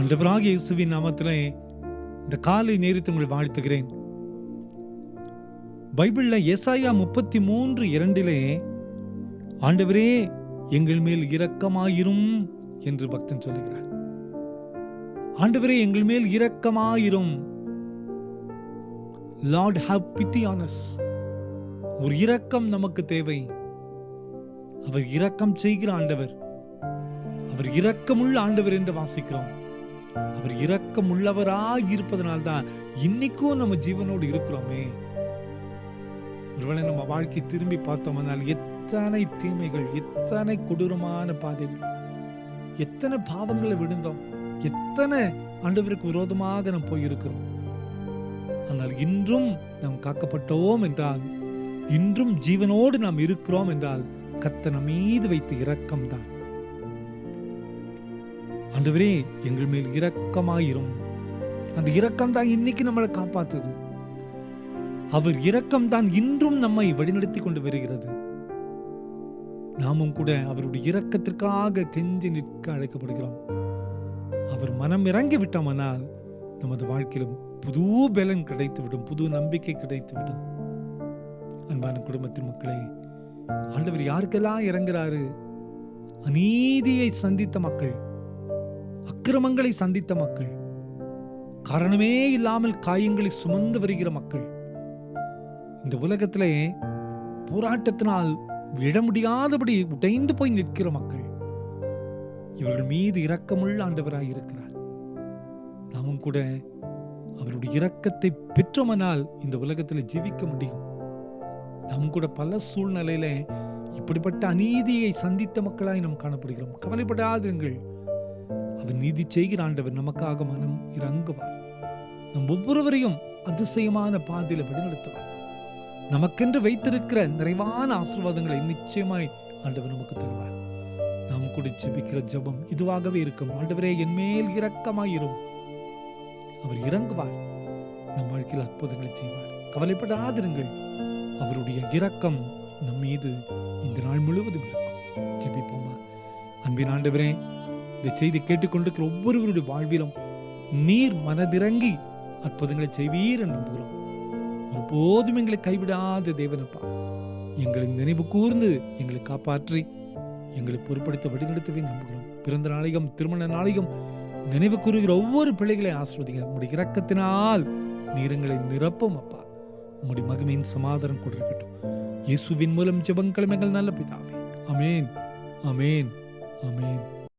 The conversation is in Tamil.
ஆண்டவராகிய இயேசுவின் நாமத்திலே இந்த காலை நேரத்தை உங்களை வாழ்த்துகிறேன். பைபிள்ல ஏசாயா 33:2 ஆண்டவரே எங்கள் மேல் இரக்கமாயிரும் என்று பக்தன் சொல்லுகிறார். ஆண்டவரே எங்கள் மேல் இரக்கமாயிரும். Lord have pity on us. ஒரு இரக்கம் நமக்கு தேவை. அவர் இரக்கம் செய்கிற ஆண்டவர், அவர் இரக்கமுள்ள ஆண்டவர் என்று வாசிக்கிறோம். அவர் இரக்கம் உள்ளவராய் இருப்பதனால்தான் இன்னைக்கும் நம்ம ஜீவனோடு இருக்கிறோமே. ஒருவேளை நம்ம வாழ்க்கை திரும்பி பார்த்தோம்னால் எத்தனை தீமைகள், எத்தனை கொடூரமான பாதைகள், எத்தனை பாவங்களை விழுந்தோம், எத்தனை ஆண்டவருக்கு விரோதமாக நாம் போயிருக்கிறோம். ஆனால் இன்றும் நாம் காக்கப்பட்டோம் என்றால், இன்றும் ஜீவனோடு நாம் இருக்கிறோம் என்றால் கர்த்தர் நம் மீது வைத்த இரக்கம் தான். ஆண்டவரே எங்கள் மேல் இரக்கமாயிரும். அந்த இரக்கம் தான் இன்னைக்கு நம்மளை காப்பாத்துது. அவர் இரக்கம் தான் இன்றும் நம்மை வழிநடத்தி கொண்டு வருகிறது. நாமும் கூட அவருடைய இரக்கத்திற்காக கெஞ்சி நிற்க அழைக்கப்படுகிறோம். அவர் மனம் இறங்கி விட்டோமானால் நமது வாழ்க்கையிலும் புது பலன் கிடைத்துவிடும், புது நம்பிக்கை கிடைத்துவிடும். அன்பான குடும்பத்தின் மக்களே, ஆண்டவர் யாருக்கெல்லாம் இறங்குறாரு? அநீதியை சந்தித்த மக்கள், அக்கிரமங்களை சந்தித்த மக்கள், காரணமே இல்லாமல் காயங்களை சுமந்து வருகிற மக்கள், இந்த உலகத்திலே போராட்டத்தினால் விட முடியாதபடி உடைந்து போய் நிற்கிற மக்கள், இவர்கள் மீது இரக்கமுள்ள ஆண்டவராய் இருக்கிறார். நாமும் கூட அவருடைய இரக்கத்தை பெற்றோமானால் இந்த உலகத்தில் ஜீவிக்க முடியும். நாம் கூட பல சூழ்நிலையில இப்படிப்பட்ட அநீதியை சந்தித்த மக்களாய் நாம் காணப்படுகிறோம். கவலைப்படாதீர்கள், அவர் நீதி செய்கிற ஆண்டவர் நமக்காக மனம் இறங்குவார். நம் ஒவ்வொருவரையும் அதிசயமான பாதையில வழிநடத்துவார். நமக்கென்று வைத்திருக்கிற நிறைவான ஆசீர்வாதங்களை நிச்சயமாய் ஆண்டவர் நமக்கு தருவார். நாம் கூட ஜெபிக்கிற ஜெபம் இதுவாகவே இருக்கும். ஆண்டவரே என் மேல் இரக்கமாயிரும். அவர் இறங்குவார், நம் வாழ்க்கையில் அற்புதங்களை செய்வார். கவலைப்படாதிருங்கள், அவருடைய இரக்கம் நம் மீது இந்த நாள் முழுவதும் இருக்கும். ஜெபிப்போமா? அன்பின் ஆண்டவரே, இந்த செய்தி கேட்டுக்கொண்டிருக்கிற ஒவ்வொருவருடைய வாழ்விலும் நீர் மனதிறங்கி அற்புதங்களை செய்வீர் என்று நம்புகிறோம். ஒருபோதும் எங்களை கைவிடாத தேவனப்பா, எங்களை நினைவு கூர்ந்து எங்களை காப்பாற்றி எங்களை பொறுப்படுத்த வழிநடத்தவே நம்புகிறோம். பிறந்த நாளையும் திருமண நாளையும் நினைவு கூறுகிற ஒவ்வொரு பிள்ளைகளை ஆசீர்வதிங்க. உம்முடைய இரக்கத்தினால் நீர் எங்களை நிரப்பும் அப்பா. உம்முடைய மகிமையின் சமாதானம் கொடுக்கட்டும். இயேசுவின் மூலம் ஜெபங்களும் எங்கள் நல்ல பிதாவே. ஆமென், ஆமென், ஆமென்.